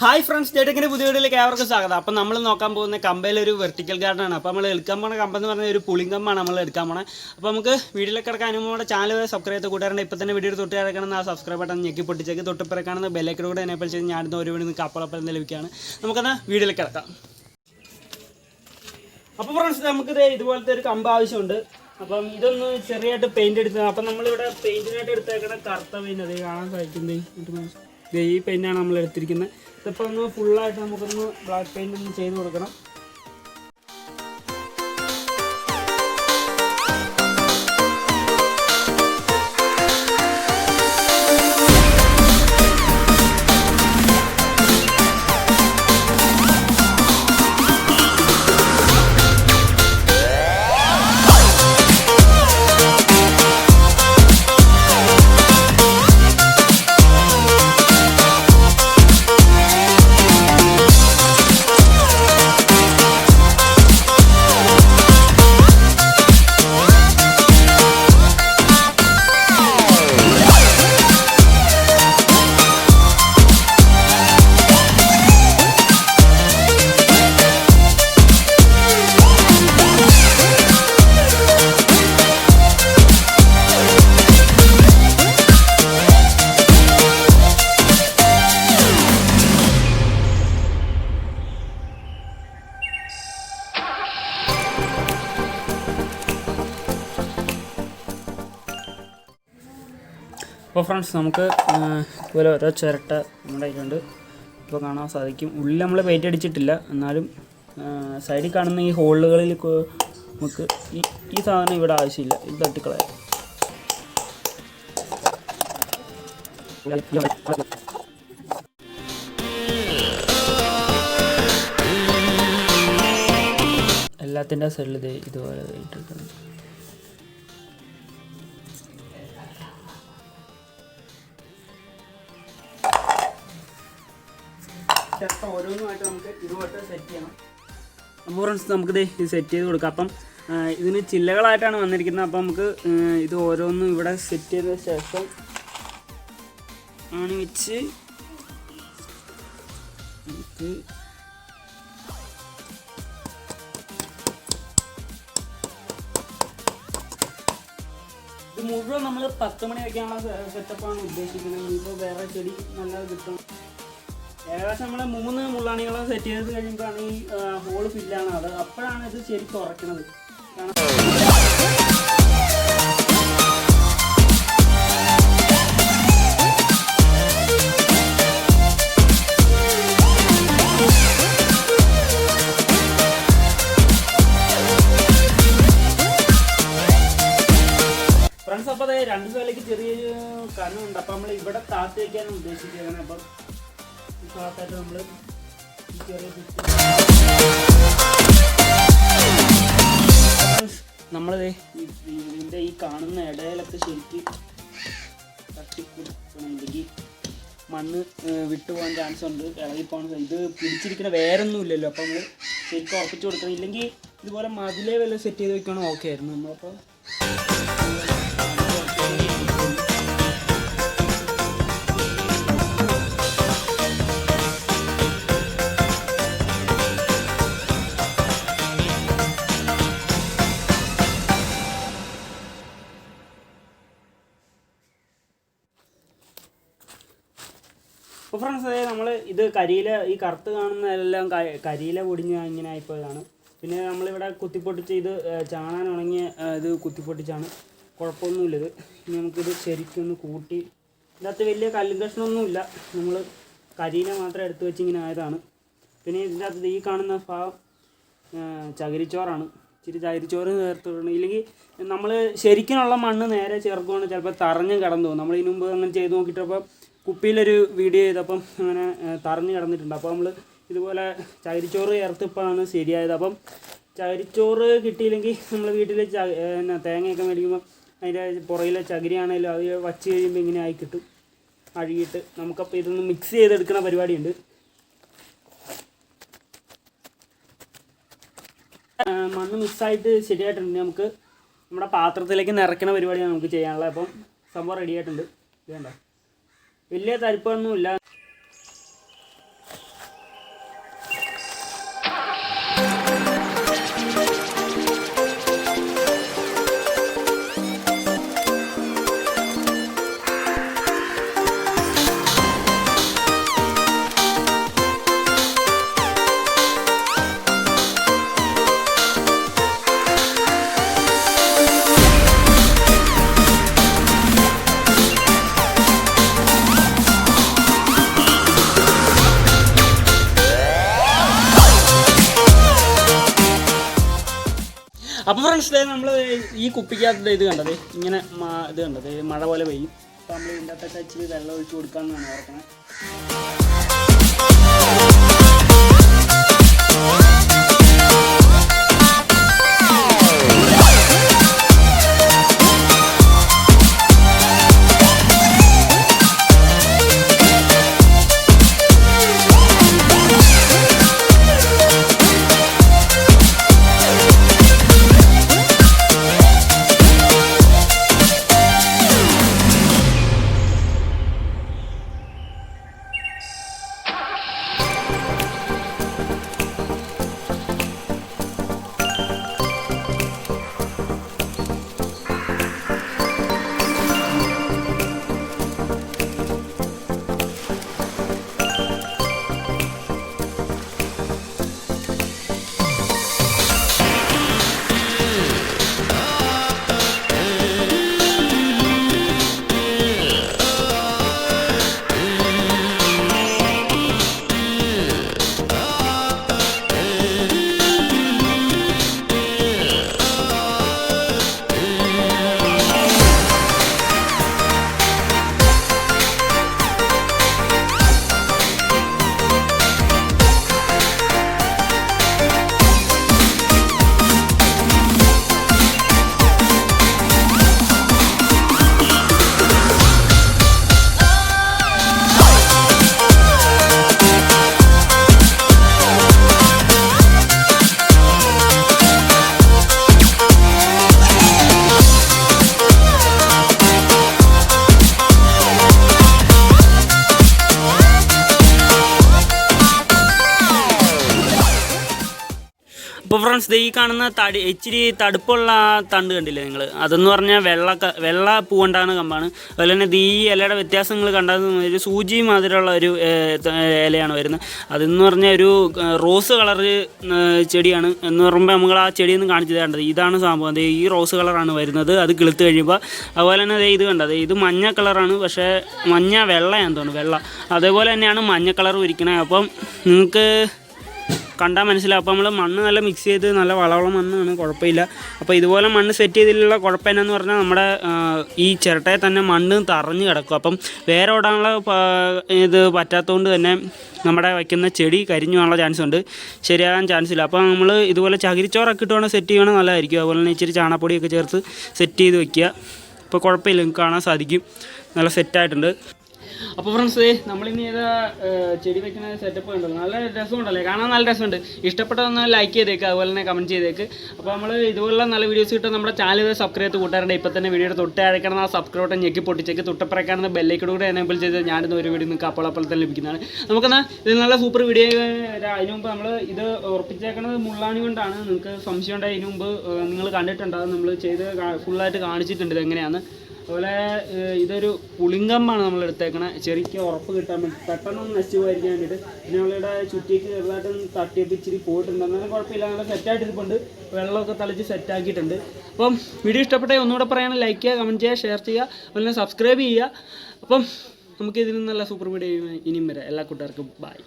Hi friends, ജേട്ടക്കിൻ്റെ പുതിയ വീഡിയോയിലേക്ക് ഏവർക്കും സ്വാഗതം. അപ്പോൾ നമ്മൾ നോക്കാൻ പോകുന്ന കമ്പയിലൊരു വെർട്ടിക്കൽ ഗാർഡനാണ്. അപ്പോൾ നമ്മൾ എടുക്കാൻ പോകുന്ന കമ്പെന്ന് പറഞ്ഞാൽ ഒരു പുളിങ് കമ്പാണ് നമ്മൾ എടുക്കാൻ പോകുന്നത്. അപ്പോൾ നമുക്ക് വീഡിയോയിലേക്ക് കിടക്കാൻ നമ്മുടെ ചാനൽ സബ്സ്ക്രൈബ് ചെയ്ത് കൂട്ടുകാരുടെ ഇപ്പോൾ തന്നെ വീഡിയോ തൊട്ട് കിടക്കണം. ആ സബ്സ്ക്രൈബ് ബട്ടൺ ഞെക്കി പൊട്ടിച്ചേക്ക് തൊട്ടിപ്പുറം കാണുന്ന ബെല്ലൈക്കൺ കൂടെ എനേബിൾ ചെയ്ത് ഞാനിന്ന് ഒരു വീഡിയോ നിങ്ങൾക്ക് അപ്പോഴപ്പം ലഭിക്കുകയാണ്. നമുക്കെന്നാൽ വീഡിയോയിലേക്ക് കിടക്കാം. അപ്പോൾ ഫ്രണ്ട്സ്, നമുക്ക് ഇതുപോലത്തെ ഒരു കമ്പ് ആവശ്യമുണ്ട്. അപ്പം ഇതൊന്ന് ചെറിയായിട്ട് പെയിൻറ്റ് എടുത്തത്. അപ്പം നമ്മളിവിടെ പെയിൻറ്റിനായിട്ട് എടുത്തേക്കണ കറുത്ത പെയിൻറ്റ് അത് കാണാൻ സാധിക്കുന്നത്. ഈ പെയിൻ്റാണ് നമ്മൾ എടുത്തിരിക്കുന്നത്. ഇതിപ്പോൾ ഒന്ന് ഫുള്ളായിട്ട് നമുക്കൊന്ന് ബ്ലാക്ക് പെയിൻ്റ് ഒന്ന് ചെയ്ത് കൊടുക്കണം. അപ്പോൾ ഫ്രണ്ട്സ്, നമുക്ക് ഇതുപോലെ ഓരോ ചിരട്ട നമ്മുടെ കയ്യിലുണ്ട്. ഇപ്പോൾ കാണാൻ സാധിക്കും. ഉള്ളിൽ നമ്മൾ പെയിൻ്റ് അടിച്ചിട്ടില്ല, എന്നാലും സൈഡിൽ കാണുന്ന ഈ ഹോളുകളിൽ നമുക്ക് ഈ സാധനം ഇവിടെ ആവശ്യമില്ല. ഇത് തട്ടിക്കളയാം. എല്ലാത്തിൻ്റെ സൈഡിൽ ഇതുപോലെ ഇട്ടിട്ടുണ്ട്. ഓരോന്നുമായിട്ട് നമുക്ക് ഇതുമായിട്ട് സെറ്റ് ചെയ്യണം. അപ്പോൾ ഫ്രണ്ട്സ്, നമുക്കിത് ഇത് സെറ്റ് ചെയ്ത് കൊടുക്കാം. അപ്പം ഇതിന് ചില്ലകളായിട്ടാണ് വന്നിരിക്കുന്നത്. അപ്പം നമുക്ക് ഇത് ഓരോന്നും ഇവിടെ സെറ്റ് ചെയ്ത ശേഷം ആണ് വെച്ച് നമുക്ക് ഇത് മുഴുവൻ നമ്മൾ 10 മണി വയ്ക്കാനുള്ള സെറ്റപ്പാണ് ഉദ്ദേശിക്കുന്നത്. ഇപ്പോൾ വേറെ ചെടി നല്ലത് കിട്ടും. ഏകദേശം നമ്മൾ 3 മുള്ളാണികളും സെറ്റ് ചെയ്ത് കഴിയുമ്പോഴാണ് ഈ ഹോള് ഫില്ലാണ്. അപ്പോഴാണ് ഇത് ശരിക്കും ഉറക്കുന്നത്. ഫ്രണ്ട്സ്, അപ്പോൾ അതായത് 2 സൈഡിലേക്ക് ചെറിയൊരു കണ്ണുണ്ട്. അപ്പോൾ നമ്മൾ ഇവിടെ താത്തി വയ്ക്കാനാണ് ഉദ്ദേശിക്കുന്നത്. അപ്പം ഭാഗത്തായിട്ട് നമ്മൾ നമ്മളിത് ഇതിൻ്റെ ഈ കാണുന്ന ഇടയിലൊക്കെ ശരിക്ക് തട്ടിക്കൊടുക്കണം. ഇല്ലെങ്കിൽ മണ്ണ് വിട്ടുപോകാൻ ചാൻസ് ഉണ്ട്, ഇളകിപ്പോകാൻ. ഇത് പിടിച്ചിരിക്കുന്ന വേറൊന്നും ഇല്ലല്ലോ. അപ്പോൾ നമ്മൾ ശരിക്കും ഉറപ്പിച്ച് കൊടുക്കണം. ഇല്ലെങ്കിൽ ഇതുപോലെ മതിലേ വല്ല സെറ്റ് ചെയ്ത് വെക്കുകയാണെങ്കിൽ ഓക്കെ ആയിരുന്നു. നമ്മളപ്പോൾ അപ്പോൾ ഫ്രണ്ട്സ്, അതായത് നമ്മൾ ഇത് കരിയില, ഈ കറുത്ത് കാണുന്നതെല്ലാം കരിയില പൊടിഞ്ഞ് ഇങ്ങനെ ആയിപ്പോയതാണ്. പിന്നെ നമ്മളിവിടെ കുത്തിപ്പൊട്ടിച്ച് ഇത് ചാണാൻ ഉണങ്ങിയ ഇത് കുത്തിപ്പൊട്ടിച്ചാണ്. കുഴപ്പമൊന്നുമില്ലത്. ഇനി നമുക്കിത് ശരിക്കൊന്ന് കൂട്ടി. ഇതിനകത്ത് വലിയ കല്ലും കഷ്ണമൊന്നുമില്ല. നമ്മൾ കരിയില മാത്രം എടുത്ത് വെച്ച് ഇങ്ങനെ ആയതാണ്. പിന്നെ ഇതിൻ്റെ അകത്ത് ഈ കാണുന്ന ഭാഗം ചകിരിച്ചോറാണ്. ഇച്ചിരി ചകിരിച്ചോറ് ചേർത്തിടണം. ഇല്ലെങ്കിൽ നമ്മൾ ശരിക്കുള്ള മണ്ണ് നേരെ ചേർക്കുകയാണ് ചിലപ്പോൾ തറഞ്ഞ് കിടന്നു പോകും. നമ്മൾ ഇതിനു മുമ്പ് അങ്ങനെ ചെയ്ത് നോക്കിയിട്ടപ്പോൾ കുപ്പിയിലൊരു വീഡിയോ ചെയ്തപ്പം അങ്ങനെ തറഞ്ഞ് കിടന്നിട്ടുണ്ട്. അപ്പോൾ നമ്മൾ ഇതുപോലെ ചകിരിച്ചോറ് ചേർത്തിപ്പോഴാണ് ശരിയായത്. അപ്പം ചകിരിച്ചോറ് കിട്ടിയില്ലെങ്കിൽ നമ്മൾ വീട്ടിൽ തേങ്ങയൊക്കെ മേടിക്കുമ്പോൾ അതിൻ്റെ പുറകിലെ ചകിരിയാണെങ്കിലും അത് വച്ച് കഴിയുമ്പോൾ ഇങ്ങനെ ആയി കിട്ടും, അഴുകിയിട്ട്. നമുക്കപ്പോൾ ഇതൊന്ന് മിക്സ് ചെയ്തെടുക്കുന്ന പരിപാടിയുണ്ട്. മണ്ണ് മിക്സായിട്ട് ശരിയായിട്ടുണ്ട്. നമുക്ക് നമ്മുടെ പാത്രത്തിലേക്ക് നിറയ്ക്കുന്ന പരിപാടിയാണ് നമുക്ക് ചെയ്യാനുള്ളത്. അപ്പം സംഭവം റെഡി ആയിട്ടുണ്ട്. വേണ്ട വലിയ തരിപ്പൊന്നുമില്ല. അപ്പോൾ ഫ്രണ്ട്സ് നമ്മൾ ഈ കുപ്പിക്കകത്ത് ഇത് കണ്ടത് ഇങ്ങനെ ഇത് കണ്ടത് മഴ പോലെ പെയ്യും. അപ്പോൾ നമ്മൾ ഇതിൻ്റെ അകത്തൊക്കെ ഇച്ചിരി വെള്ളം ഒഴിച്ച് കൊടുക്കാമെന്നാണ് ഓർക്കുന്നത്. അപ്പോൾ ഫ്രണ്ട്സ് ഈ കാണുന്ന ഇച്ചിരി തടുപ്പുള്ള തണ്ട് കണ്ടില്ലേ നിങ്ങൾ, അതെന്ന് പറഞ്ഞാൽ വെള്ള പൂവുണ്ടാകുന്ന കമ്പാണ്. അതുപോലെ തന്നെ ഈ ഇലയുടെ വ്യത്യാസങ്ങൾ കണ്ടാൽ ഒരു സൂചി മാതിരിയുള്ള ഒരു ഇലയാണ് വരുന്നത്. അതെന്ന് പറഞ്ഞാൽ ഒരു റോസ് കളറ് ചെടിയാണ്. എന്ന് പറയുമ്പോൾ നമ്മൾ ആ ചെടിയൊന്നും കാണിച്ചു തരേണ്ടത് ഇതാണ് സംഭവം. അത് ഈ റോസ് കളറാണ് വരുന്നത്. അത് കിളുത്ത് കഴിയുമ്പോൾ അതുപോലെ തന്നെ ഇത് കണ്ടത് ഇത് മഞ്ഞ കളറാണ്, പക്ഷേ മഞ്ഞ വെള്ളയാണെന്ന് തോന്നുന്നു, വെള്ള. അതേപോലെ തന്നെയാണ് മഞ്ഞ കളർ ഇരിക്കണത്. അപ്പം നിങ്ങൾക്ക് കണ്ടാൽ മനസ്സിലാവും. അപ്പോൾ നമ്മൾ മണ്ണ് നല്ല മിക്സ് ചെയ്ത് നല്ല വളമുള്ള മണ്ണാണ്, കുഴപ്പമില്ല. അപ്പോൾ ഇതുപോലെ മണ്ണ് സെറ്റ് ചെയ്തിട്ടുള്ള കുഴപ്പം എന്നാന്ന് പറഞ്ഞാൽ നമ്മുടെ ഈ ചിരട്ടയിൽ തന്നെ മണ്ണ് തറഞ്ഞ് കിടക്കും. അപ്പം വേറെ ഓടാനുള്ള ഇത് പറ്റാത്തതുകൊണ്ട് തന്നെ നമ്മുടെ വയ്ക്കുന്ന ചെടി കരിഞ്ഞു പോകാനുള്ള ചാൻസ് ഉണ്ട്, ശരിയാകാൻ ചാൻസ് ഇല്ല. അപ്പോൾ നമ്മൾ ഇതുപോലെ ചകിരിച്ചോറൊക്കെ ഇട്ടുകൊണ്ട് സെറ്റ് ചെയ്യണമെങ്കിൽ നല്ലതായിരിക്കും. അതുപോലെ തന്നെ ഇച്ചിരി ചാണകപ്പൊടിയൊക്കെ ചേർത്ത് സെറ്റ് ചെയ്ത് വയ്ക്കുക. അപ്പോൾ കുഴപ്പമില്ല, നിങ്ങൾക്ക് കാണാൻ സാധിക്കും നല്ല സെറ്റായിട്ടുണ്ട്. അപ്പോൾ ഫ്രണ്ട്സ് നമ്മളിനി ഏതാ ചെടി വെക്കുന്ന സെറ്റപ്പ് ഉണ്ടല്ലോ, നല്ല രസമുണ്ടല്ലേ, കാണാൻ നല്ല രസമുണ്ട്. ഇഷ്ടപ്പെട്ടതൊന്ന് ലൈക്ക് ചെയ്തേക്ക്, അതുപോലെ തന്നെ കമൻറ്റ് ചെയ്തേക്ക്. അപ്പോൾ നമ്മൾ ഇതുപോലുള്ള നല്ല വീഡിയോസ് കിട്ടും. നമ്മുടെ ചാനൽ സബ്സ്ക്രൈബ് ചെയ്ത് കൂട്ടാറുണ്ട്. ഇപ്പോൾ തന്നെ വീഡിയോയുടെ തൊട്ട് അഴക്കണം ആ സബ്സ്ക്രൈബ് ബട്ടൺ ഞെക്കി പൊട്ടിച്ചേക്ക്, തൊട്ടപ്പുറക്കാണെന്ന് ബെല്ലൈക്കോട് കൂടെ എനേബിൾ ചെയ്ത് ഞാനിന്ന് ഒരു വീഡിയോ നിങ്ങൾക്ക് അപ്പോൾ തന്നെ ലഭിക്കുന്നതാണ്. നമുക്കെന്നാൽ ഇത് നല്ല സൂപ്പർ വീഡിയോ. അതിന് മുമ്പ് നമ്മൾ ഇത് ഉറപ്പിച്ചേക്കുന്നത് മുള്ളാണി കൊണ്ടാണ്. നിങ്ങൾക്ക് സംശയം ഉണ്ടായി ഇതിന് മുമ്പ് നിങ്ങൾ കണ്ടിട്ടുണ്ടാകും, നമ്മൾ ചെയ്ത് ഫുള്ളായിട്ട് കാണിച്ചിട്ടുണ്ട് ഇതെങ്ങനെയാണ്. അതുപോലെ ഇതൊരു പുളിങ്കമ്പാണ് നമ്മൾ എടുത്തേക്കണത്, ചെറിക്ക് ഉറപ്പ് കിട്ടാൻ വേണ്ടി, പെട്ടെന്നൊന്നും നശിച്ചു പോയിരിക്കാൻ വേണ്ടിയിട്ട്. പിന്നെ നമ്മളിവിടെ ചുറ്റിക്ക് ചെറുതായിട്ടൊന്ന് തട്ടിയപ്പോൾ ഇച്ചിരി പോയിട്ടുണ്ട്, എന്നാലും കുഴപ്പമില്ല, നല്ല സെറ്റായിട്ട് ഇരിപ്പുണ്ട്. വെള്ളമൊക്കെ തളിച്ച് സെറ്റാക്കിയിട്ടുണ്ട്. അപ്പം വീഡിയോ ഇഷ്ടപ്പെട്ടാൽ ഒന്നുകൂടെ പറയണം, ലൈക്ക് ചെയ്യുക, കമൻറ്റ് ചെയ്യുക, ഷെയർ ചെയ്യുക, അതുപോലെ സബ്സ്ക്രൈബ് ചെയ്യുക. അപ്പം നമുക്ക് ഇതിൽ നിന്നുള്ള സൂപ്പർ വീഡിയോ ഇനിയും വരാം. എല്ലാ കൂട്ടുകാർക്കും ബൈ.